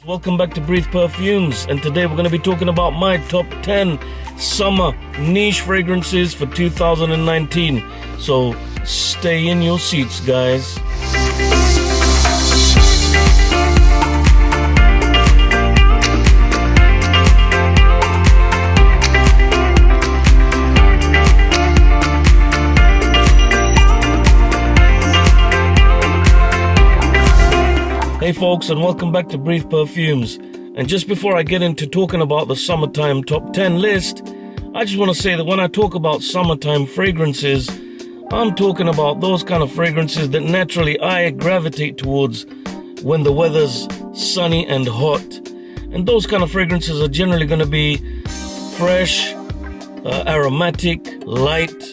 Welcome back to Breathe Perfumes, and today we're going to be talking about my top 10 summer niche fragrances for 2019. So stay in your seats, guys. Hey folks, and welcome back to Breathe Perfumes. And just before I get into talking about the summertime top 10 list, I just want to say that when I talk about summertime fragrances, I'm talking about those kind of fragrances that naturally I gravitate towards when the weather's sunny and hot. And those kind of fragrances are generally going to be fresh, aromatic, light,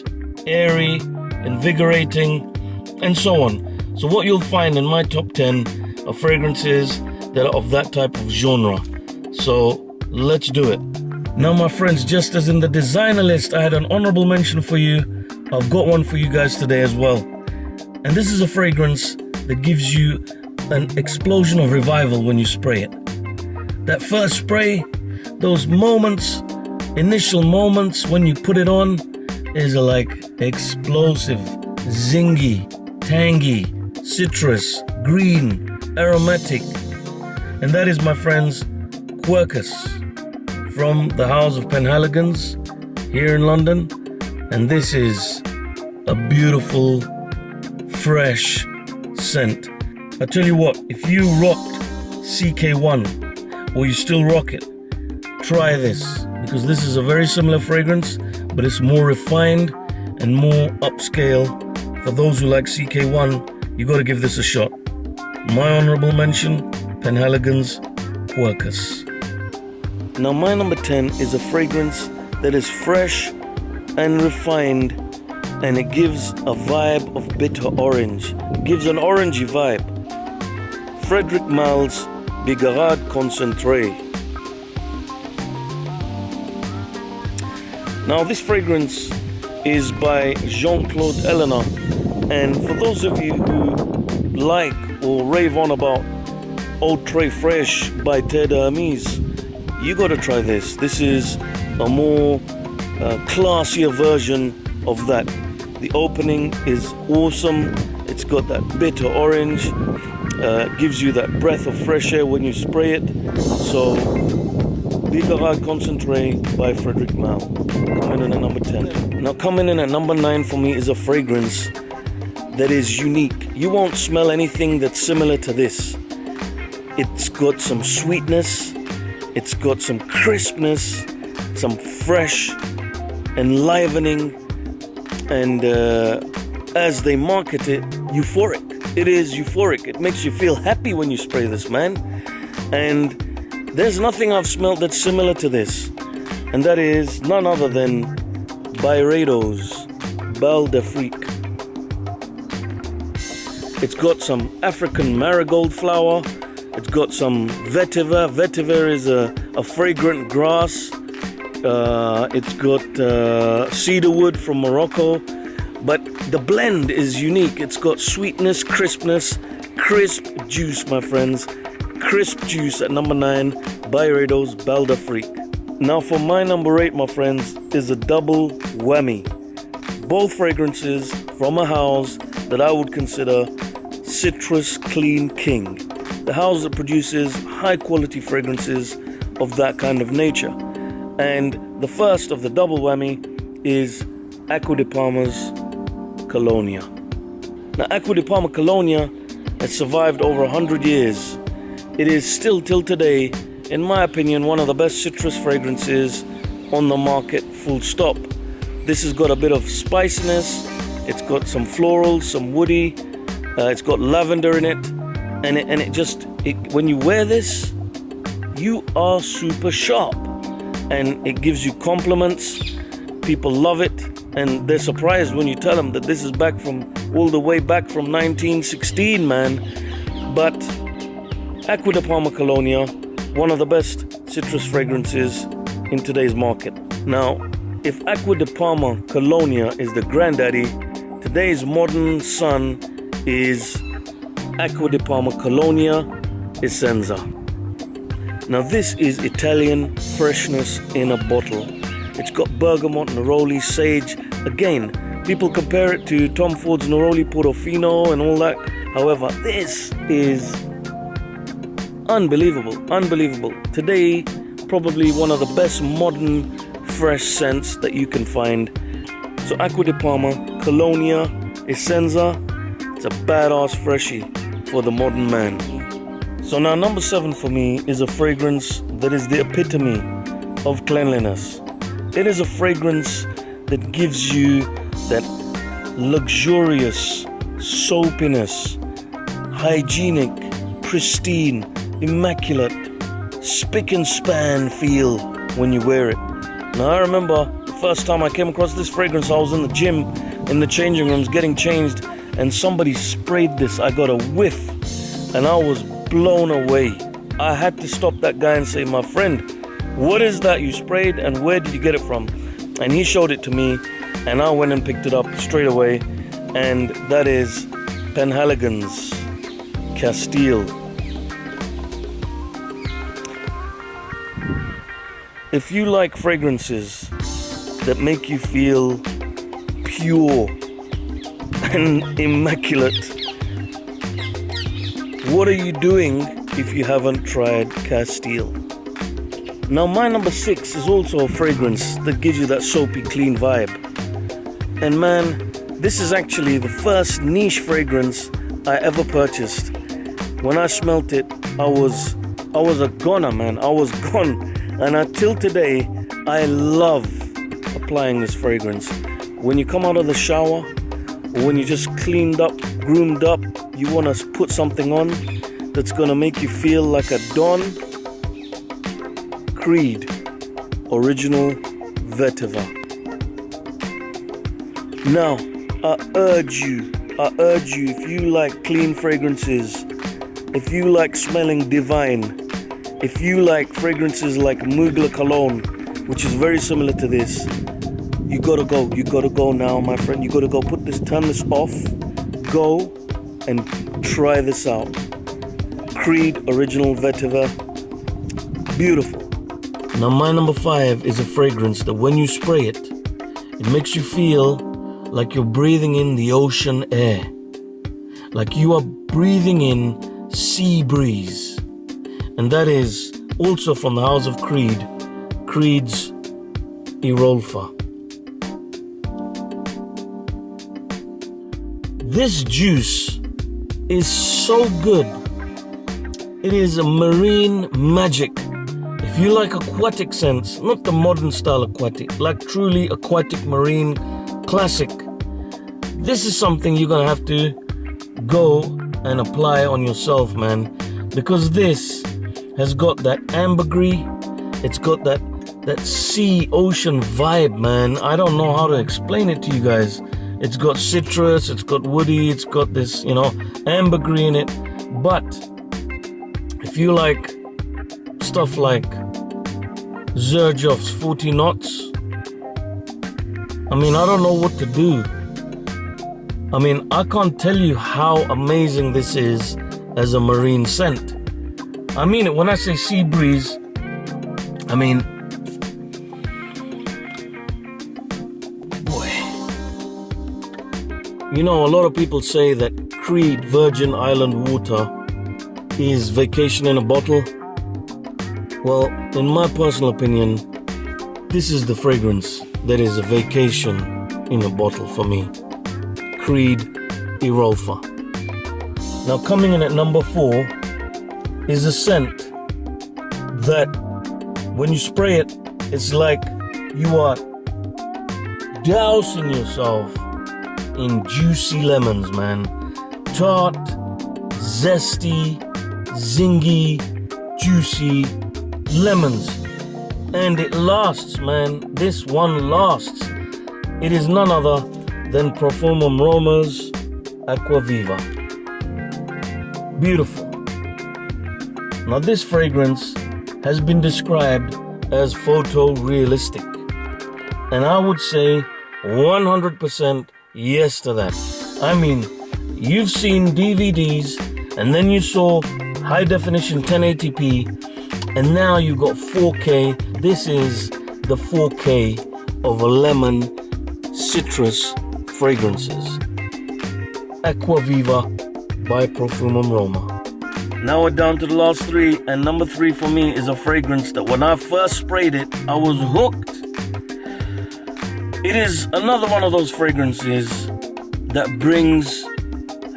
airy, invigorating, and so on. So what you'll find in my top 10 are fragrances that are of that type of genre. So let's do it. Now my friends, just as in the designer list I had an honorable mention for you, I've got one for you guys today as well. And this is a fragrance that gives you an explosion of revival when you spray it. That first spray, those moments, initial moments when you put it on is like explosive, zingy, tangy, citrus, green, aromatic. And that is, my friends, Quercus from the house of Penhaligons here in London. And this is a beautiful, fresh scent. I tell you what, if you rocked CK1 or you still rock it, try this, because this is a very similar fragrance, but it's more refined and more upscale. For those who like CK1, you got to give this a shot. My honorable mention, Penhaligons Quercus. Now my number 10 is a fragrance that is fresh and refined, and it gives a vibe of bitter orange. It gives an orangey vibe. Frederic Malle's Bigarade Concentré. Now this fragrance is by Jean-Claude Eleanor, and for those of you who like or rave on about Eau Très Fraîche by Terre d'Hermès, you got to try this. This is a more classier version of that. The opening is awesome. It's got that bitter orange, gives you that breath of fresh air when you spray it. So Bigarade Concentré by Frederic Malle, coming in at number 10. Now coming in at number 9 for me is a fragrance that is unique. You won't smell anything that's similar to this. It's got some sweetness, it's got some crispness, some fresh, enlivening, and as they market it, euphoric. It is euphoric. It makes you feel happy when you spray this, man. And there's nothing I've smelled that's similar to this, and that is none other than Byredo's Belle d'Afrique. It's got some African marigold flower. It's got some vetiver. Vetiver is a fragrant grass. It's got cedar wood from Morocco. But the blend is unique. It's got sweetness, crispness, crisp juice, my friends. Crisp juice at number 9, Byredo's Belle d'Afrique. Now for my number 8, my friends, is a double whammy. Both fragrances from a house that I would consider Citrus Clean King, the house that produces high quality fragrances of that kind of nature. And the first of the double whammy is Acqua di Parma's Colonia. Now Acqua di Parma Colonia has survived over 100 years. It is still till today, in my opinion, one of the best citrus fragrances on the market, full stop. This has got a bit of spiciness, it's got some floral, some woody, it's got lavender in it, and it just, when you wear this, you are super sharp, and it gives you compliments. People love it, and they're surprised when you tell them that this is back from all the way back from 1916, man. But Acqua di Parma Colonia, one of the best citrus fragrances in today's market. Now, if Acqua di Parma Colonia is the granddaddy, today's modern son is Acqua di Parma Colonia Essenza. Now this is Italian freshness in a bottle. It's got bergamot, neroli, sage. Again, people compare it to Tom Ford's Neroli Portofino and all that. However, this is unbelievable, unbelievable. Today, probably one of the best modern fresh scents that you can find. So Acqua di Parma, Colonia Essenza, it's a badass freshie for the modern man. So now number 7 for me is a fragrance that is the epitome of cleanliness. It is a fragrance that gives you that luxurious soapiness, hygienic, pristine, immaculate, spick and span feel when you wear it. Now I remember the first time I came across this fragrance, I was in the gym, in the changing rooms getting changed, and somebody sprayed this. I got a whiff and I was blown away. I had to stop that guy and say, my friend, what is that you sprayed and where did you get it from? And he showed it to me and I went and picked it up straight away, and that is Penhaligon Castille. If you like fragrances that make you feel pure and immaculate, what are you doing if you haven't tried Castille? Now my number 6 is also a fragrance that gives you that soapy clean vibe. And man, this is actually the first niche fragrance I ever purchased. When I smelt it, I was a goner, man. I was gone. And until today, I love applying this fragrance. When you come out of the shower, or when you just cleaned up, groomed up, you want to put something on that's going to make you feel like a Don. Creed Original Vetiver. Now, I urge you, if you like clean fragrances, if you like smelling divine, if you like fragrances like Mugler Cologne, which is very similar to this, you gotta go now, my friend. You gotta go turn this off, go and try this out. Creed Original Vetiver, beautiful. Now my number 5 is a fragrance that when you spray it, it makes you feel like you're breathing in the ocean air, like you are breathing in sea breeze. And that is also from the house of Creed's Irolfa. This juice is so good. It is a marine magic. If you like aquatic scents, not the modern style aquatic, like truly aquatic marine classic, this is something you're gonna have to go and apply on yourself, man, because this has got that ambergris, it's got that sea ocean vibe, man. I don't know how to explain it to you guys. It's got citrus, it's got woody, it's got this, ambergris in it. But if you like stuff like Xerjoff's 40 knots, I don't know what to do. I can't tell you how amazing this is as a marine scent. I mean it when I say sea breeze. Boy. A lot of people say that Creed Virgin Island water is vacation in a bottle. Well, in my personal opinion, this is the fragrance that is a vacation in a bottle for me. Creed Irolfa. Now coming in at number 4 is a scent that when you spray it, it's like you are dousing yourself in juicy lemons, man. Tart, zesty, zingy, juicy lemons. And it lasts, man. This one lasts. It is none other than Profumum Roma's Aqua Viva. Beautiful. Now this fragrance has been described as photorealistic, and I would say 100% yes to that. You've seen DVDs and then you saw high definition 1080p And now you got 4K. This is the 4K of a lemon citrus fragrances. Aqua Viva by Profumum Roma. Now we're down to the last three, and number 3 for me is a fragrance that when I first sprayed it, I was hooked. It is another one of those fragrances that brings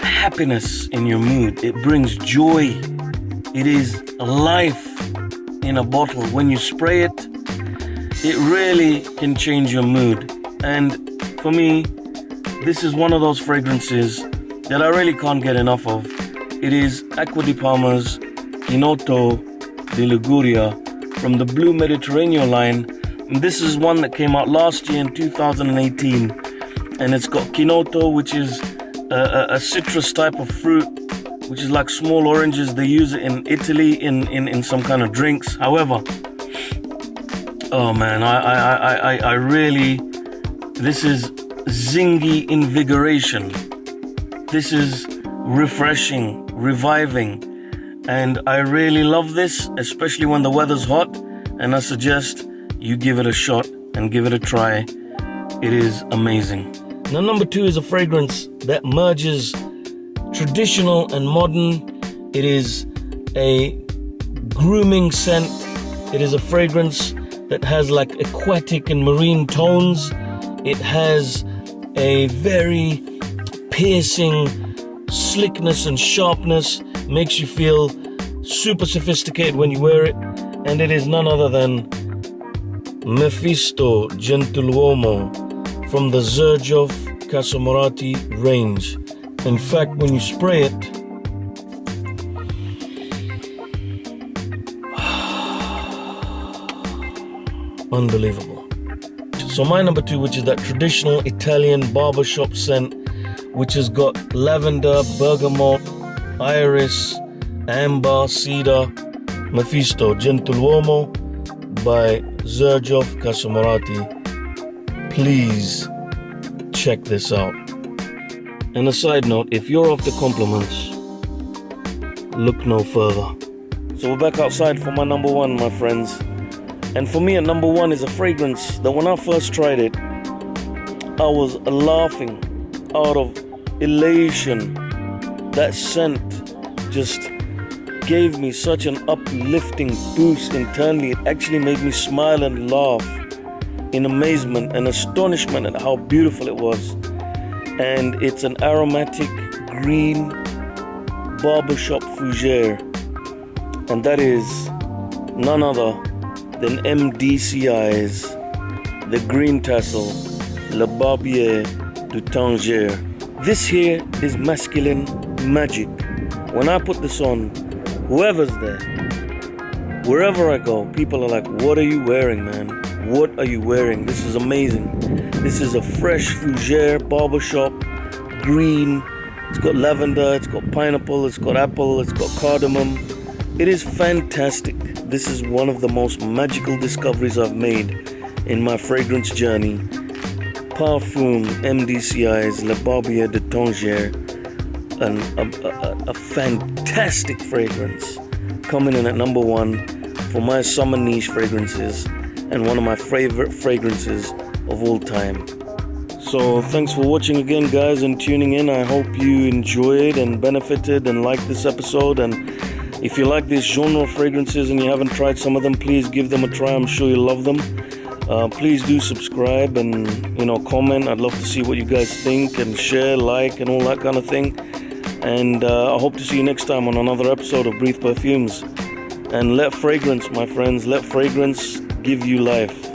happiness in your mood. It brings joy. It is life in a bottle. When you spray it, it really can change your mood. And for me, this is one of those fragrances that I really can't get enough of. It is Acqua di Parma's Chinotto di Liguria from the Blue Mediterranean line. And this is one that came out last year in 2018. And it's got Chinotto, which is a citrus type of fruit, which is like small oranges. They use it in Italy in some kind of drinks. However, oh man, I really, this is zingy invigoration. This is refreshing, reviving, and I really love this, especially when the weather's hot. And I suggest you give it a shot and give it a try. It is amazing. Now, number 2 is a fragrance that merges traditional and modern. It is a grooming scent. It is a fragrance that has like aquatic and marine tones. It has a very piercing slickness and sharpness, makes you feel super sophisticated when you wear it, and it is none other than Mephisto Gentle from the Xerjoff Casomorati range. In fact, when you spray it, unbelievable. So my number 2, which is that traditional Italian barbershop scent, which has got lavender, bergamot, iris, amber, cedar, Mephisto Gentiluomo by Xerjoff Casomorati. Please check this out. And a side note, if you're after compliments, look no further. So we're back outside for my number 1, my friends. And for me, at number 1 is a fragrance that when I first tried it, I was laughing out of elation. That scent just gave me such an uplifting boost internally. It actually made me smile and laugh in amazement and astonishment at how beautiful it was. And it's an aromatic green barbershop fougere, and that is none other than MDCI's The Green Tassel Le Barbier du Tanger. This here is masculine magic. When I put this on, whoever's there, wherever I go, people are like, what are you wearing, man? What are you wearing? This is amazing. This is a fresh fougere barbershop green. It's got lavender, it's got pineapple, it's got apple, it's got cardamom. It is fantastic. This is one of the most magical discoveries I've made in my fragrance journey. Parfum MDCI's Le Barbier de Tanger, a fantastic fragrance, coming in at number 1 for my summer niche fragrances, and one of my favorite fragrances of all time. So thanks for watching again, guys, and tuning in. I hope you enjoyed and benefited and liked this episode. And if you like this genre of fragrances and you haven't tried some of them, please give them a try. I'm sure you'll love them. Please do subscribe and comment. I'd love to see what you guys think, and share, like, and all that kind of thing. And I hope to see you next time on another episode of Breathe Perfumes. And let fragrance, my friends, let fragrance give you life.